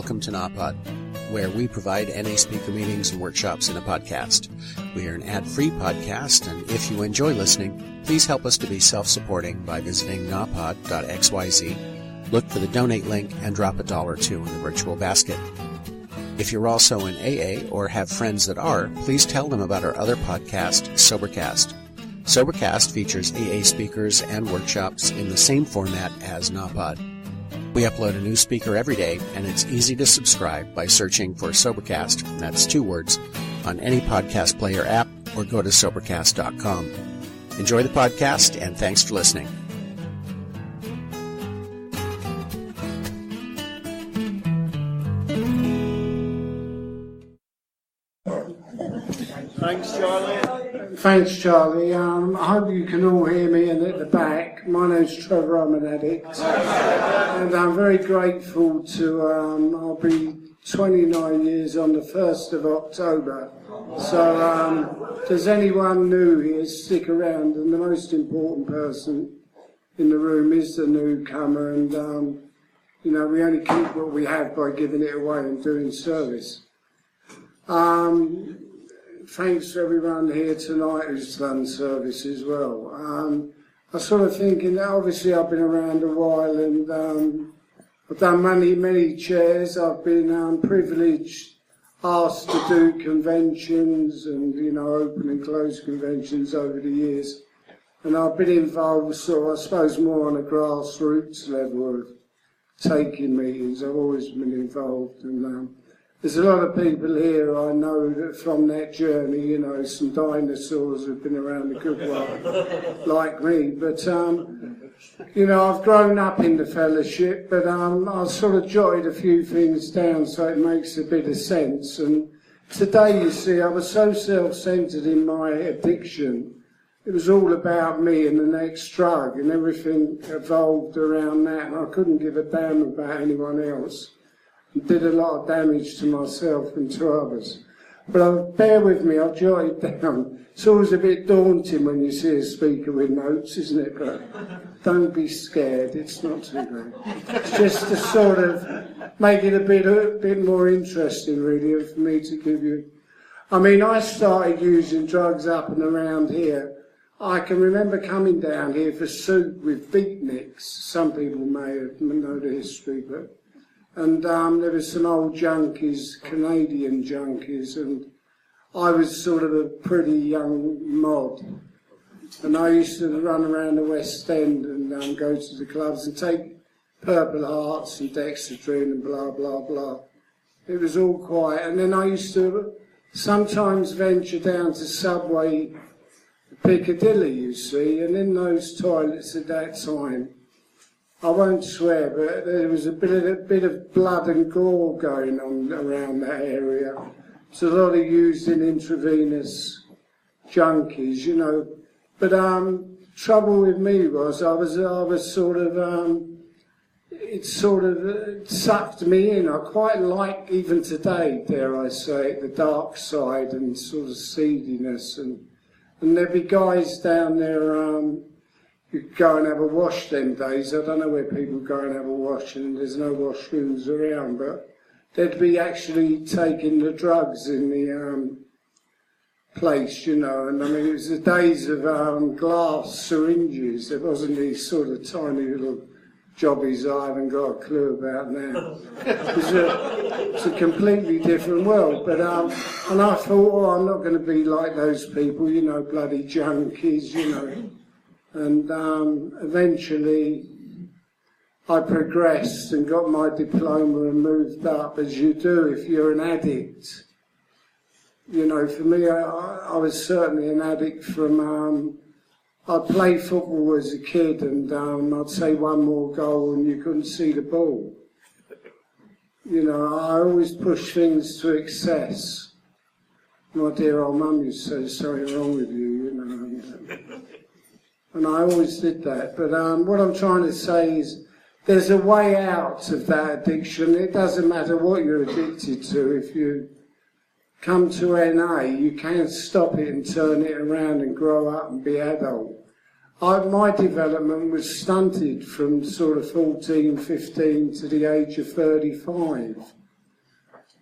welcome to NAPOD, where we provide NA speaker meetings and workshops in a podcast. We are an ad-free podcast, and if you enjoy listening, please help us to be self-supporting by visiting napod.xyz, look for the donate link, and drop $1 or $2 in the virtual basket. If you're also in AA or have friends that are, please tell them about our other podcast, Sobercast. Sobercast features AA speakers and workshops in the same format as NAPOD. We upload a new speaker every day, and it's easy to subscribe by searching for Sobercast, that's 2 words, on any podcast player app, or go to Sobercast.com. Enjoy the podcast, and thanks for listening. Thanks, Charlie. Thanks, Charlie. I hope you can all hear me and at the back. My name's Trevor, I'm an addict. And I'm very grateful to, I'll be 29 years on the 1st of October. So, if there's anyone new here, stick around. And the most important person in the room is the newcomer. And, we only keep what we have by giving it away and doing service. Thanks to everyone here tonight who's done service as well. I was sort of thinking that obviously I've been around a while and I've done many chairs. I've been privileged, asked to do conventions and, open and close conventions over the years. And I've been involved I suppose more on a grassroots level of taking meetings. I've always been involved and there's a lot of people here I know that from that journey, some dinosaurs have been around a good while, like me. But, I've grown up in the fellowship, but I've sort of jotted a few things down so it makes a bit of sense. And today, you see, I was so self-centred in my addiction. It was all about me and the next drug, and everything evolved around that, and I couldn't give a damn about anyone else. And did a lot of damage to myself and to others. But bear with me, I'll jot it down. It's always a bit daunting when you see a speaker with notes, isn't it? But don't be scared, it's not too bad. It's just to sort of make it a bit more interesting, really, and for me to give you... I started using drugs up and around here. I can remember coming down here for soup with beatniks. Some people may know the history, but... And there were some old junkies, Canadian junkies, and I was sort of a pretty young mod. And I used to run around the West End and go to the clubs and take Purple Hearts and Dexedrine and blah, blah, blah. It was all quiet. And then I used to sometimes venture down to Subway Piccadilly, you see, and in those toilets at that time, I won't swear, but there was a bit of blood and gore going on around that area. It's a lot of using intravenous junkies, But trouble with me was I was sort of it sort of sucked me in. I quite like even today, dare I say it, the dark side and sort of seediness, and there'd be guys down there. You could go and have a wash them days. I don't know where people go and have a wash and there's no washrooms around, but they'd be actually taking the drugs in the place, And it was the days of glass syringes. There wasn't these sort of tiny little jobbies I haven't got a clue about now. It's a completely different world. But and I thought, I'm not going to be like those people, bloody junkies, And eventually I progressed and got my diploma and moved up, as you do if you're an addict. For me, I was certainly an addict from... I'd play football as a kid and I'd say one more goal and you couldn't see the ball. I always push things to excess. My dear old mum used to say, something wrong with you, And I always did that. But what I'm trying to say is there's a way out of that addiction. It doesn't matter what you're addicted to. If you come to NA, you can stop it and turn it around and grow up and be adult. My development was stunted from sort of 14, 15 to the age of 35.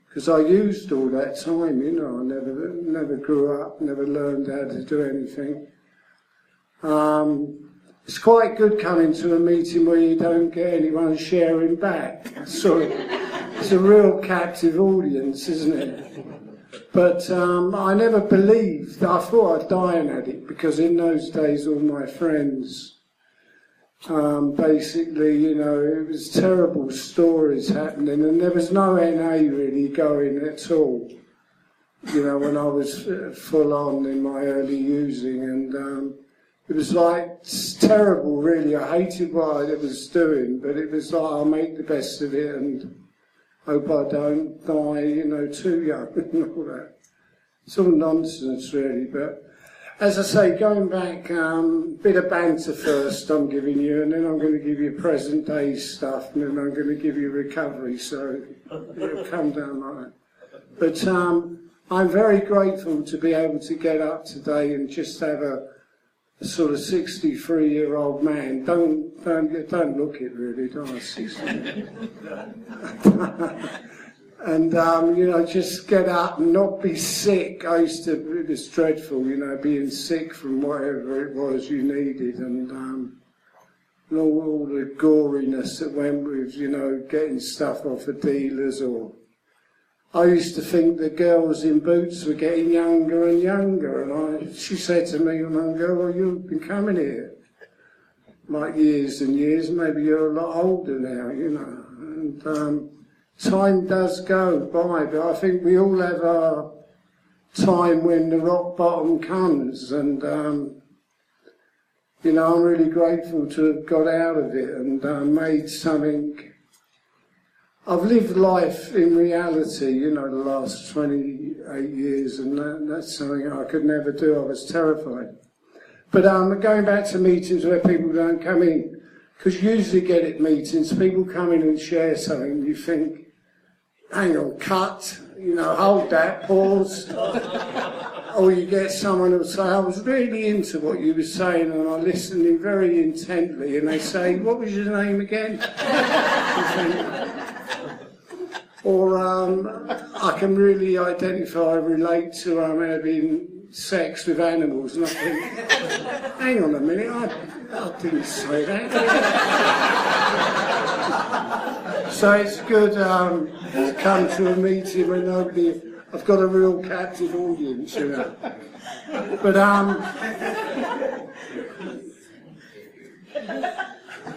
because I used all that time, you know. I never grew up, never learned how to do anything. It's quite good coming to a meeting where you don't get anyone sharing back. So it's a real captive audience, isn't it? But I never believed. I thought I'd die an addict, because in those days all my friends, basically, you know, it was terrible stories happening, and there was no NA really going at all, you know, when I was full on in my early using, and it was like terrible really. I hated what I was doing, but it was like, I'll make the best of it and hope I don't die, you know, too young and all that. It's all nonsense really, but as I say, going back, bit of banter first I'm giving you, and then I'm going to give you present day stuff, and then I'm going to give you recovery, so it'll come down like that. But I'm very grateful to be able to get up today and just have a sort of 63-year-old man. Don't look it really, don't I? 60. And, you know, just get up and not be sick. It was dreadful, you know, being sick from whatever it was you needed, and all the goriness that went with, you know, getting stuff off of dealers. Or I used to think the girls in Boots were getting younger and younger, and she said to me, one girl, well, you've been coming here like years and years, maybe you're a lot older now, you know. And time does go by, but I think we all have our time when the rock bottom comes, and you know, I'm really grateful to have got out of it and made something. I've lived life in reality, you know, the last 28 years, and that's something I could never do. I was terrified. But going back to meetings where people don't come in, because you usually get at meetings, people come in and share something, you think, hang on, cut, you know, hold that, pause. Or you get someone who'll say, I was really into what you were saying, and I listened very intently, and they say, what was your name again? Or I can really identify, relate to having sex with animals, and I think, hang on a minute, I didn't say that. So it's good to come to a meeting where I've got a real captive audience, you know. But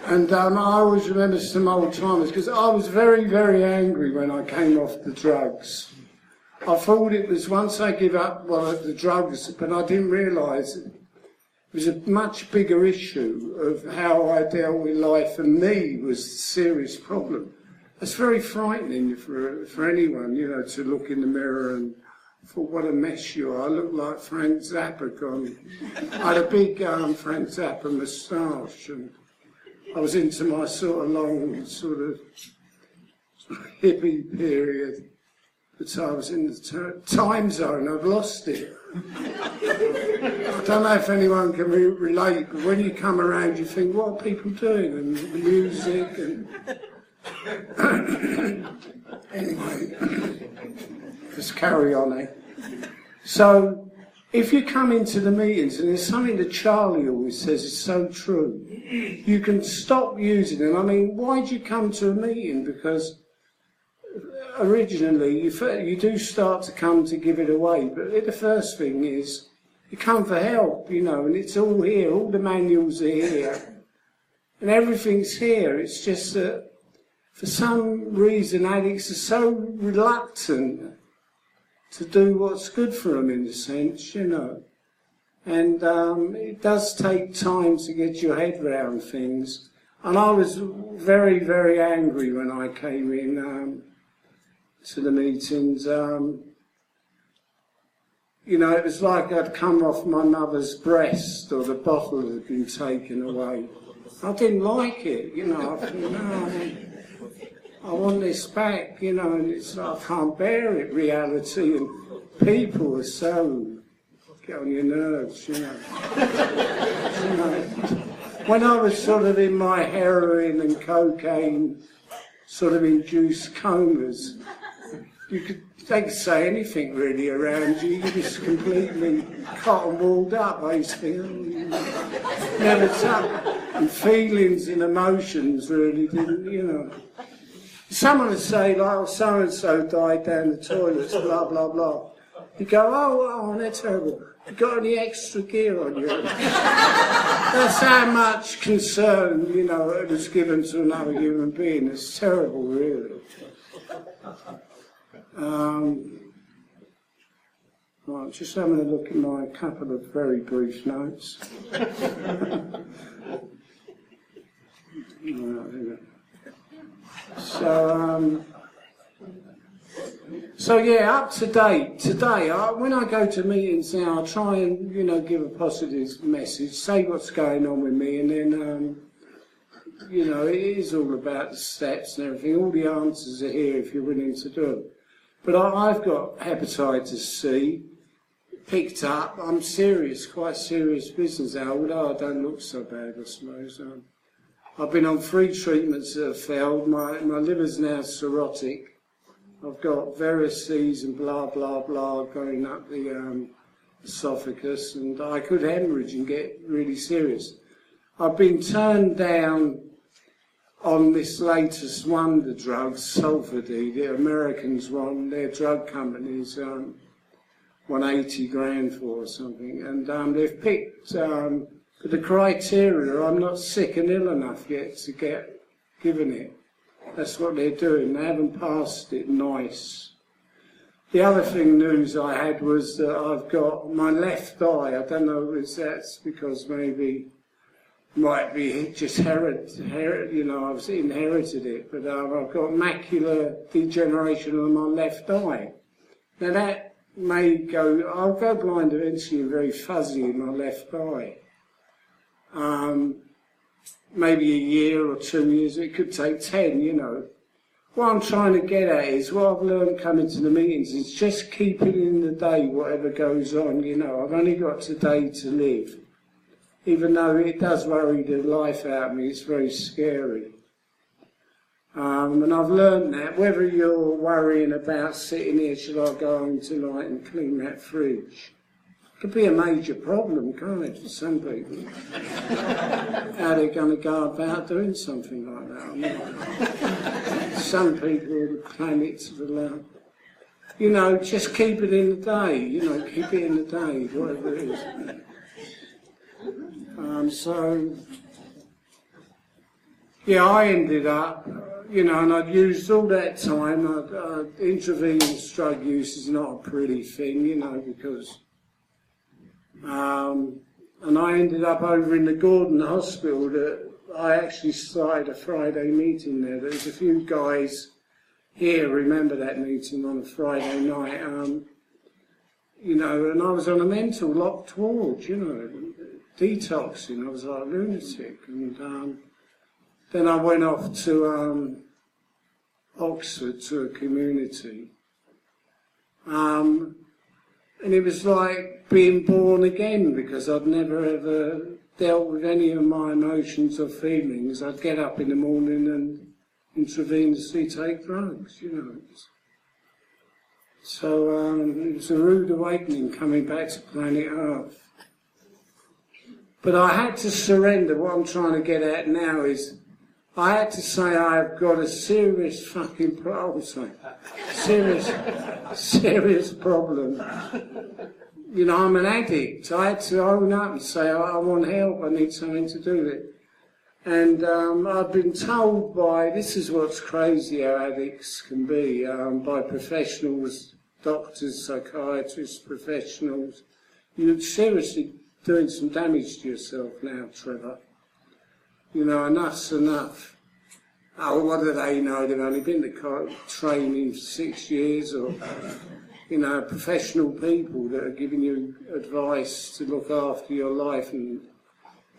and I always remember some old timers, because I was very, very angry when I came off the drugs. I thought it was once I give up the drugs, but I didn't realise it was a much bigger issue of how I dealt with life, and me was a serious problem. It's very frightening for anyone, you know, to look in the mirror and thought, what a mess you are. I look like Frank Zappa. I had a big Frank Zappa moustache, and I was into my sort of long, sort of hippie period. But I was in the time zone. I've lost it. I don't know if anyone can relate, but when you come around, you think, what are people doing? And the music and... Anyway, just carry on, eh? So, if you come into the meetings, and there's something that Charlie always says is so true, you can stop using them. I mean, why do you come to a meeting? Because originally you do start to come to give it away, but the first thing is you come for help, you know, and it's all here, all the manuals are here, and everything's here. It's just that for some reason addicts are so reluctant to do what's good for them, in a sense, you know. And it does take time to get your head round things. And I was very, very angry when I came in to the meetings. You know, it was like I'd come off my mother's breast, or the bottle had been taken away. I didn't like it, you know. I thought, no, I want this back, you know, and it's like, I can't bear it, reality, and people are so, get on your nerves, you know. You know. When I was sort of in my heroin and cocaine sort of induced comas, they could say anything really around you. You're just completely cotton walled up. I used to think, never touch. And feelings and emotions really didn't, Someone would say, like, oh, so-and-so died down the toilets, blah, blah, blah. You go, oh, they're terrible. You got any extra gear on you? That's how much concern, it was given to another human being. It's terrible, really. Right, just having a look at my couple of very brief notes. So yeah, up to date. Today, when I go to meetings now, I try and, give a positive message, say what's going on with me, and then, it is all about the steps and everything. All the answers are here if you're willing to do them. But I've got hepatitis C, picked up. I'm serious, quite serious business now, although I don't look so bad, I suppose. I've been on 3 treatments that have failed. My liver's now cirrhotic. I've got varices and blah, blah, blah going up the esophagus, and I could hemorrhage and get really serious. I've been turned down on this latest wonder drug, Sulfady. The Americans won, their drug companies won 80 grand for or something, and they've picked, for the criteria, I'm not sick and ill enough yet to get given it. That's what they're doing. They haven't passed it nice. The other thing I had was that I've got my left eye. I don't know if that's because maybe might be just inherited it, but I've got macular degeneration on my left eye. Now that I'll go blind eventually and very fuzzy in my left eye. Maybe a year or 2 years, it could take 10, What I'm trying to get at is, what I've learned coming to the meetings is just keeping in the day whatever goes on, I've only got today to live. Even though it does worry the life out of me, it's very scary. And I've learned that, whether you're worrying about sitting here, should I go home tonight and clean that fridge? Could be a major problem, can't it, for some people? How they're going to go about doing something like that. Some people, the planets will just keep it in the day, keep it in the day, whatever it is. I ended up, and I'd used all that time. Intravenous drug use is not a pretty thing, because... and I ended up over in the Gordon Hospital. I actually started a Friday meeting there. There was a few guys here remember that meeting on a Friday night. And I was on a mental locked ward, detoxing. I was like a lunatic. And then I went off to Oxford to a community. And it was like being born again, because I'd never ever dealt with any of my emotions or feelings. I'd get up in the morning and intravenously take drugs, So it was a rude awakening coming back to planet Earth. But I had to surrender. What I'm trying to get at now is I had to say I've got a serious fucking problem. Serious problem. I'm an addict. I had to own up and say I want help. I need something to do with it. And I've been told this is what's crazy how addicts can be, by professionals, doctors, psychiatrists, professionals. You're seriously doing some damage to yourself now, Trevor. Enough's enough. Oh, what do they know? They've only been to training for 6 years, or, professional people that are giving you advice to look after your life, and,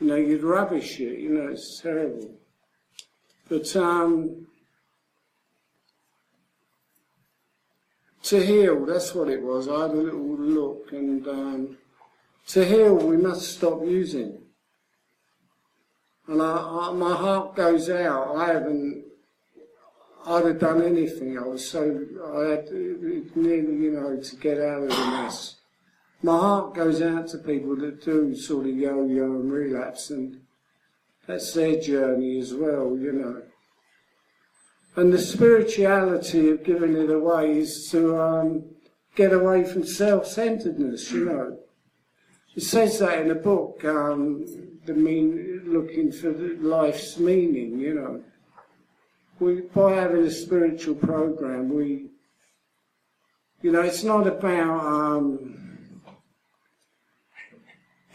you'd rubbish it, it's terrible. But, to heal, that's what it was. I had a little look, and, to heal, we must stop using. And my heart goes out. I'd have done anything. I had nearly, to get out of the mess. My heart goes out to people that do sort of yo-yo and relapse, and that's their journey as well, And the spirituality of giving it away is to get away from self-centeredness, It says that in the book, looking for life's meaning, by having a spiritual program, it's not about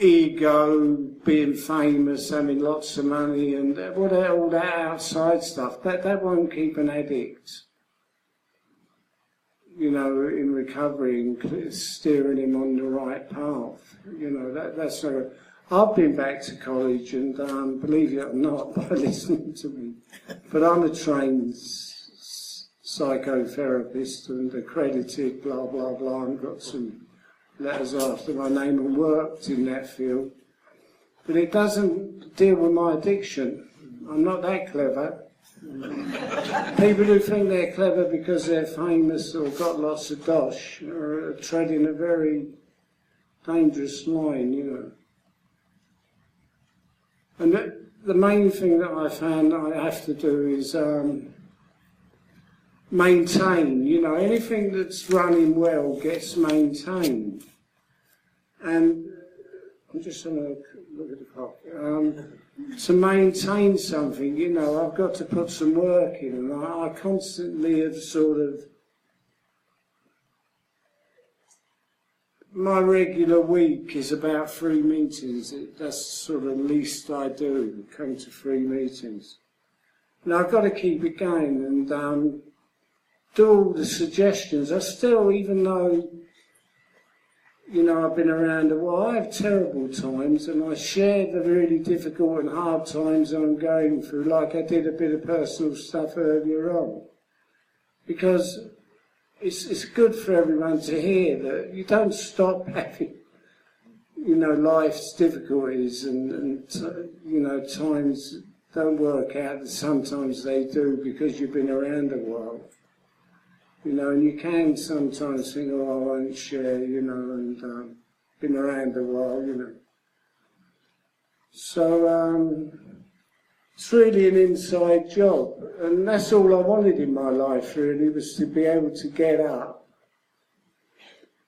ego, being famous, having lots of money, and all that outside stuff. That won't keep an addict, in recovery and steering him on the right path. That's not. I've been back to college, and believe it or not, by listening to me, but I'm a trained psychotherapist and accredited, blah blah blah, and got some letters after my name and worked in that field. But it doesn't deal with my addiction. I'm not that clever. People who think they're clever because they're famous or got lots of dosh are treading a very dangerous line, And the main thing that I found I have to do is maintain, anything that's running well gets maintained. And I'm just going to look at the clock. To maintain something, I've got to put some work in, and I constantly have sort of, my regular week is about 3 meetings. That's sort of the least I do, come to 3 meetings. And I've got to keep it going and do all the suggestions. I still, even though, I've been around a while, I have terrible times, and I share the really difficult and hard times I'm going through, like I did a bit of personal stuff earlier on. Because it's good for everyone to hear that you don't stop having, life's difficulties and times don't work out, that sometimes they do because you've been around a while. And you can sometimes think, oh, I won't share, and been around a while, So it's really an inside job, and that's all I wanted in my life, really, was to be able to get up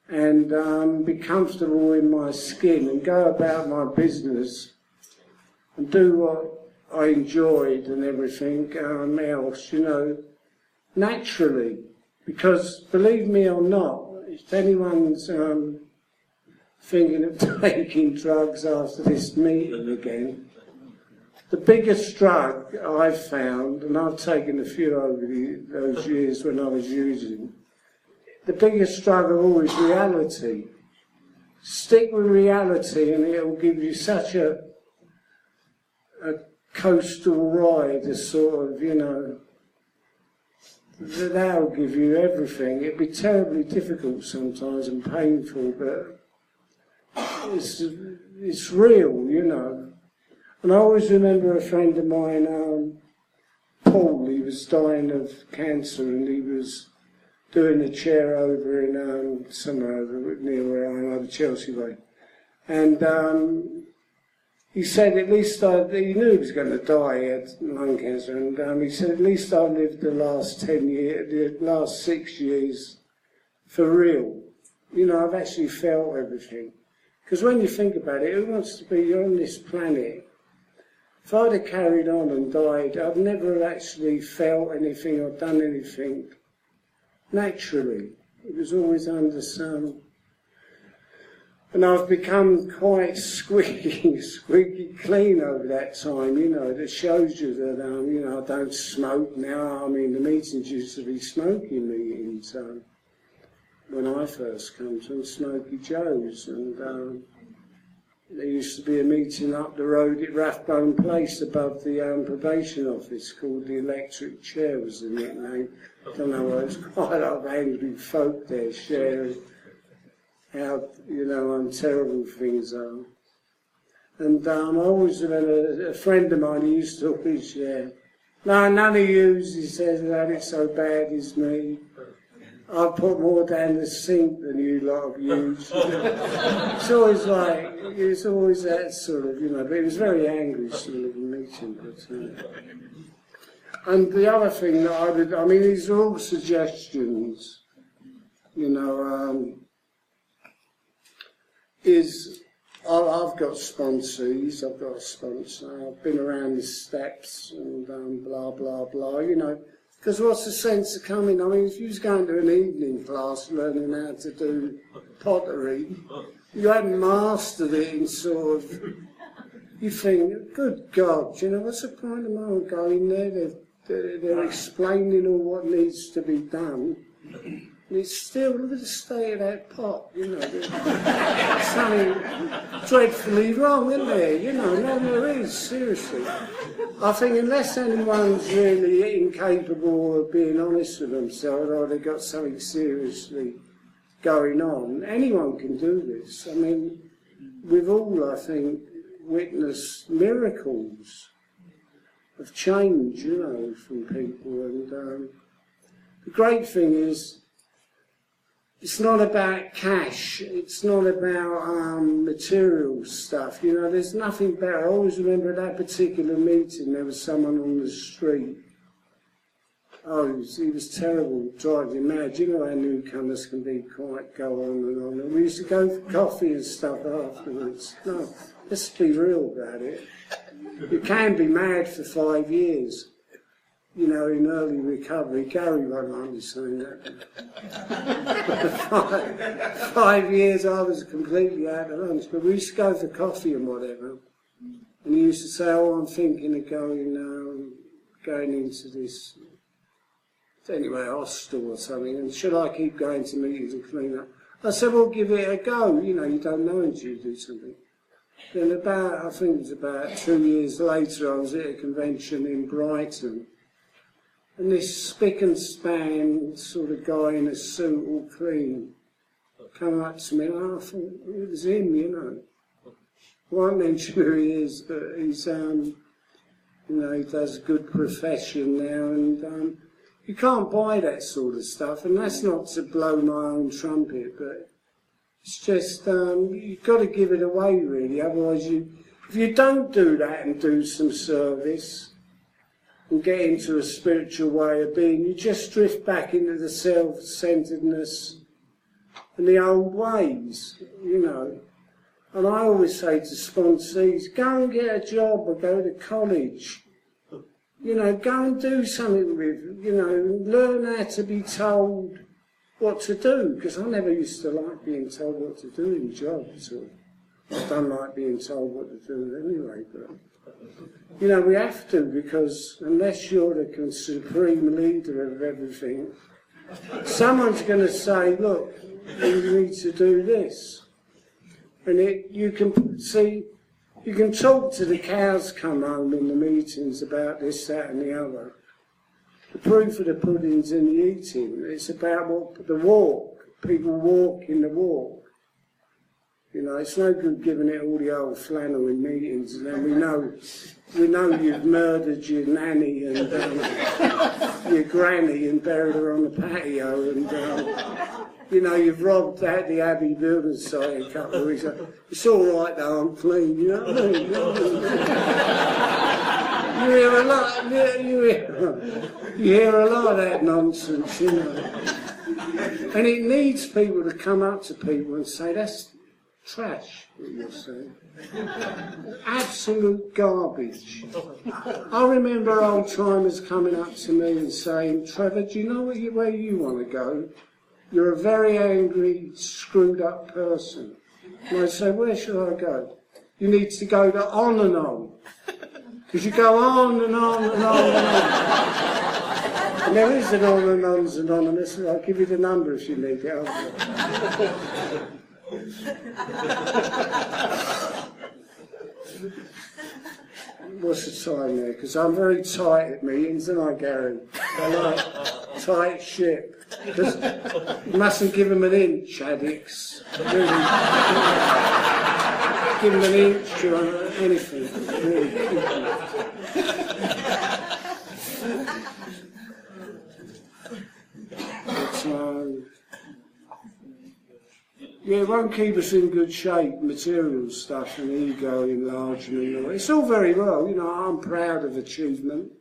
and be comfortable in my skin and go about my business and do what I enjoyed and everything else, naturally. Because, believe me or not, if anyone's thinking of taking drugs after this meeting again, the biggest drug I've found, and I've taken a few over those years when I was using, the biggest drug of all is reality. Stick with reality and it'll give you such a coastal ride, a sort of, that'll give you everything. It'd be terribly difficult sometimes and painful, but it's real, And I always remember a friend of mine, Paul, he was dying of cancer, and he was doing a chair over in somewhere near where I am, over Chelsea Way. And he said, at least he knew he was going to die, he had lung cancer, and he said, at least I lived the last 10 years, the last 6 years for real. I've actually felt everything. Because when you think about it, who wants to be on this planet? If I'd have carried on and died, I'd never actually felt anything or done anything naturally. It was always under some. And I've become quite squeaky clean over that time, that shows you that, I don't smoke now. The meetings used to be smoking meetings when I first come to them, Smoky Joe's, and there used to be a meeting up the road at Rathbone Place above the probation office called the Electric Chair was the nickname. I don't know why, it's quite a lot of angry folk there sharing how, terrible things are. And I always remember a friend of mine, he used to always share, No, none of you, he says, had it so bad as me. I've put more down the sink than you lot have used. It's always that sort of, but he was very angry sort of meeting. And the other thing that these are all suggestions, is I've got sponsees, I've got a sponsor, I've been around the steps and blah, blah, blah, because what's the sense of coming? If you was going to an evening class learning how to do pottery, you hadn't mastered it in sort of, you think, good God, what's the point of my going there? They're explaining all what needs to be done. And it's still, look at the state of that pot, There's something dreadfully wrong, isn't there? No, there is, seriously. I think unless anyone's really incapable of being honest with themselves or they've got something seriously going on, anyone can do this. We've all, I think, witnessed miracles of change, from people. And the great thing is, it's not about cash, it's not about material stuff, there's nothing better. I always remember at that particular meeting, there was someone on the street. He was terrible, driving you mad. How newcomers can be quite go on and on. And we used to go for coffee and stuff afterwards. No, let's be real about it. You can be mad for 5 years. In early recovery. Gary won't mind me saying that. 5 years I was completely out of lunch, but we used to go for coffee and whatever. And he used to say, I'm thinking of going into this, hostel or something, and should I keep going to meetings and clean up? I said, well, give it a go. You don't know until you do something. Then I think it was about 2 years later, I was at a convention in Brighton. And this spick and span sort of guy in a suit, all clean, came up to me, and I thought, it was him, I won't mention who he is, but he's, he does a good profession now, and you can't buy that sort of stuff, and that's not to blow my own trumpet, but it's just, you've got to give it away, really, otherwise if you don't do that and do some service, and get into a spiritual way of being, you just drift back into the self-centeredness and the old ways, And I always say to sponsees, go and get a job or go to college. Go and do something with, learn how to be told what to do, because I never used to like being told what to do in jobs. I don't like being told what to do anyway, but... we have to, because unless you're the supreme leader of everything, someone's going to say, look, you need to do this. And you can talk to the cows come home in the meetings about this, that and the other. The proof of the pudding's in the eating. It's about the walk. People walk in the walk. It's no good giving it all the old flannel in meetings, and then we know you've murdered your nanny and your granny and buried her on the patio, and you've robbed out the Abbey building site a couple of weeks ago. It's all right though, I'm clean, you know what I mean? You hear a lot. You hear a lot of that nonsense, and it needs people to come up to people and say, that's trash, what you're saying. Absolute garbage. I remember old-timers coming up to me and saying, Trevor, do you know where you want to go? You're a very angry, screwed-up person. And I say, where should I go? You need to go to On and On. Because you go on and on and on and on. And there is an On and On's Anonymous, and I'll give you the number if you need it. What's the time there? Because I'm very tight at meetings, and I, Gary? I like tight ship. Because you mustn't give them an inch, addicts. Really. Give them an inch or anything. Really. Yeah, it won't keep us in good shape, material stuff and ego enlargement. It's all very well, you know, I'm proud of achievement.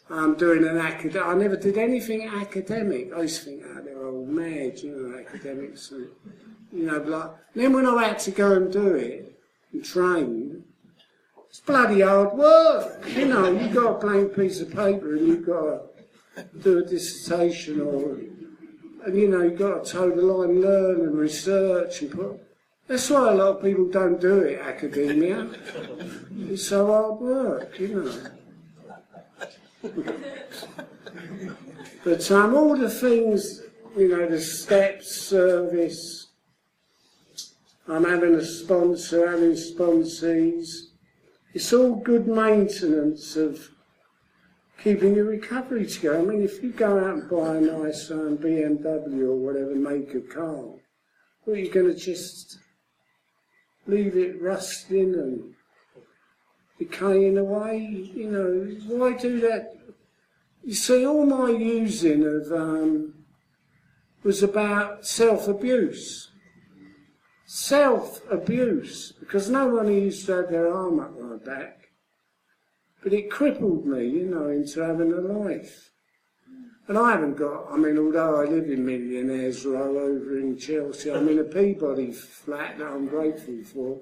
I'm doing an I never did anything academic. I used to think, oh, they're all mad, you know, academics. And, you know, like, then when I had to go and do it and train, it's bloody hard work. You know, you've got a blank piece of paper and you've got to do a dissertation and you know, you've got to toe the line, learn and research and put. That's why a lot of people don't do it, academia. It's so hard work, you know. But all the things, you know, the steps, service, I'm having a sponsor, having sponsees, it's all good maintenance of keeping your recovery together. I mean, if you go out and buy a nice BMW or whatever make of car, well, you're going to just leave it rusting and decaying away, you know, why do that? You see, all my using of was about self-abuse. Self-abuse, because no one used to have their arm up my back, but it crippled me, you know, into having a life. And I haven't got, I mean, although I live in Millionaires Row over in Chelsea, I'm in a Peabody flat that I'm grateful for.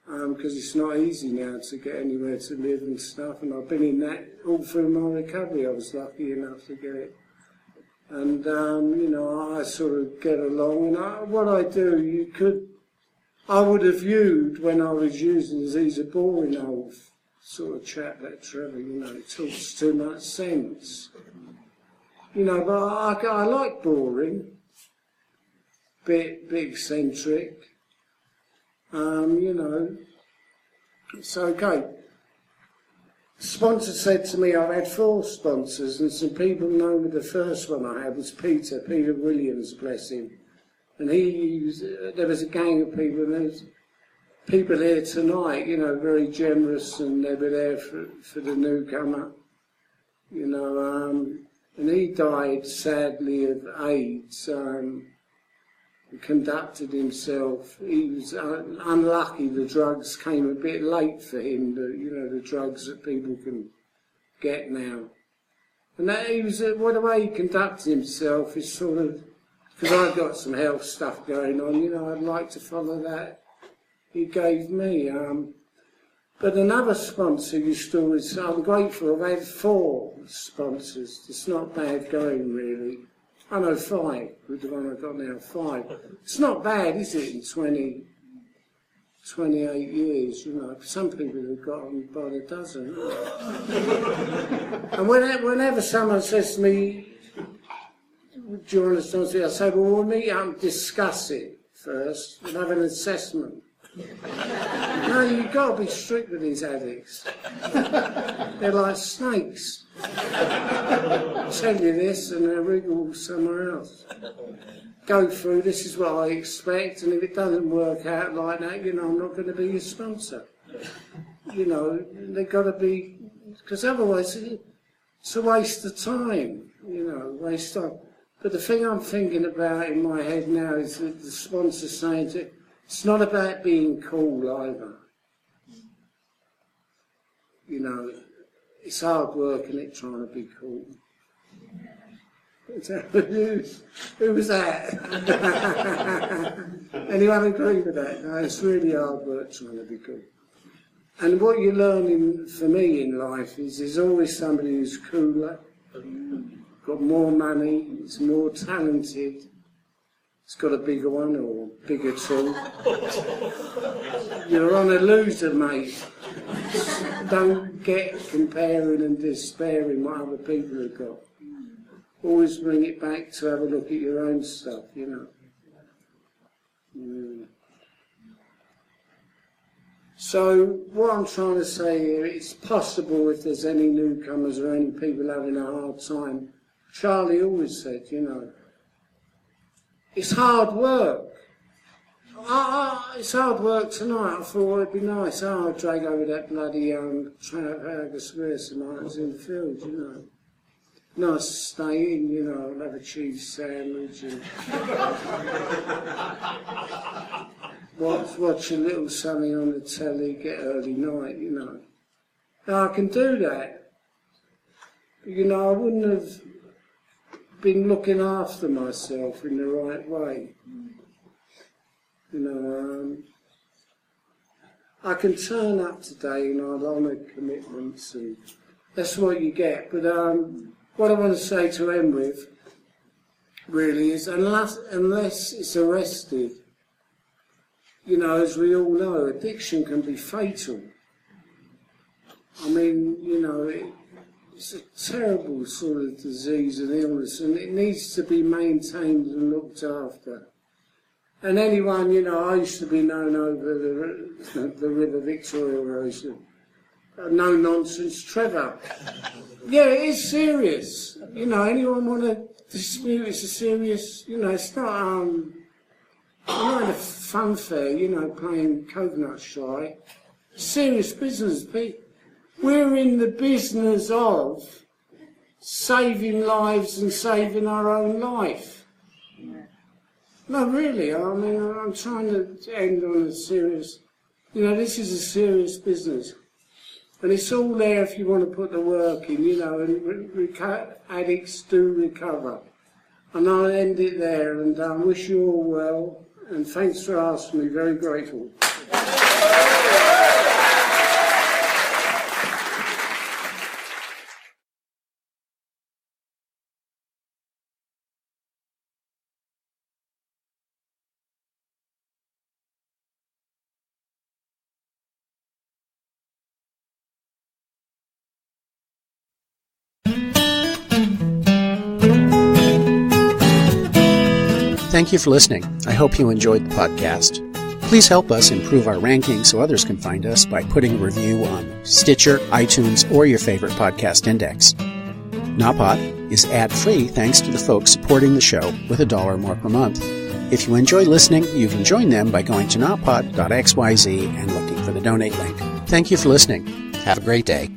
Because it's not easy now to get anywhere to live and stuff, and I've been in that all through my recovery. I was lucky enough to get it, and you know, I sort of get along. And what I do, I would have viewed when I was using as he's a boring old sort of chap, that Trevor. You know, it talks too much sense. You know, but I like boring, bit eccentric. You know, it's okay. The sponsor said to me, I've had 4 sponsors, and some people know me. The first one I had was Peter Williams, bless him. And there was a gang of people, and there's people here tonight, you know, very generous, and they were there for the newcomer, you know, and he died sadly of AIDS. Conducted himself. He was unlucky. The drugs came a bit late for him. The drugs that people can get now. And that he was the way he conducted himself is sort of, because I've got some health stuff going on. You know, I'd like to follow that he gave me. But another sponsor used to always. I'm grateful. I've had 4 sponsors. It's not bad going really. I know 5, with the one I've got now, 5. It's not bad, is it, in 28 years, you know. Some people have got them by the dozen. And whenever someone says to me, do you understand? I say, well, we'll meet up and discuss it first and have an assessment. No, you've got to be strict with these addicts. They're like snakes. I'll tell you this and they'll wriggle somewhere else. Go through, this is what I expect, and if it doesn't work out like that, you know, I'm not going to be your sponsor. You know, they've got to be, because otherwise it's a waste of time, you know, waste of time. But the thing I'm thinking about in my head now is that the sponsor's saying to it's not about being cool either. You know, it's hard work, isn't it, trying to be cool? Who was that? Anyone agree with that? No, it's really hard work trying to be cool. And what you're learning, for me, in life is there's always somebody who's cooler, got more money, is more talented, it's got a bigger one or bigger tool. You're on a loser, mate. Don't get comparing and despairing what other people have got. Always bring it back to have a look at your own stuff, you know. So what I'm trying to say here, it's possible if there's any newcomers or any people having a hard time. Charlie always said, you know, it's hard work. it's hard work tonight. I thought it'd be nice. I'll drag over that bloody Trafalgar Square tonight. I was in the field, you know. Nice to stay in, you know, and have a cheese sandwich and watch a little something on the telly, get early night, you know. Now, I can do that. You know, I wouldn't have been looking after myself in the right way. You know, I can turn up today and I'll honour commitments and that's what you get. But what I want to say to end with, really, is unless it's arrested, you know, as we all know, addiction can be fatal. I mean, you know, it's a terrible sort of disease and illness, and it needs to be maintained and looked after. And anyone, you know, I used to be known over the River Victoria as no nonsense Trevor. Yeah, it is serious. You know, anyone want to dispute it's a serious, you know, it's not, I'm not a funfair, you know, playing coconut shy. Serious business, Pete. We're in the business of saving lives and saving our own life. No, really, I mean, I'm trying to end on a serious, you know, this is a serious business. And it's all there if you want to put the work in, you know, and addicts do recover. And I'll end it there, and I wish you all well, and thanks for asking me, very grateful. Thank you for listening. I hope you enjoyed the podcast. Please help us improve our ranking so others can find us by putting a review on Stitcher, iTunes, or your favorite podcast index. Nawpod is ad-free thanks to the folks supporting the show with $1 more per month. If you enjoy listening, you can join them by going to nawpod.xyz and looking for the donate link. Thank you for listening. Have a great day.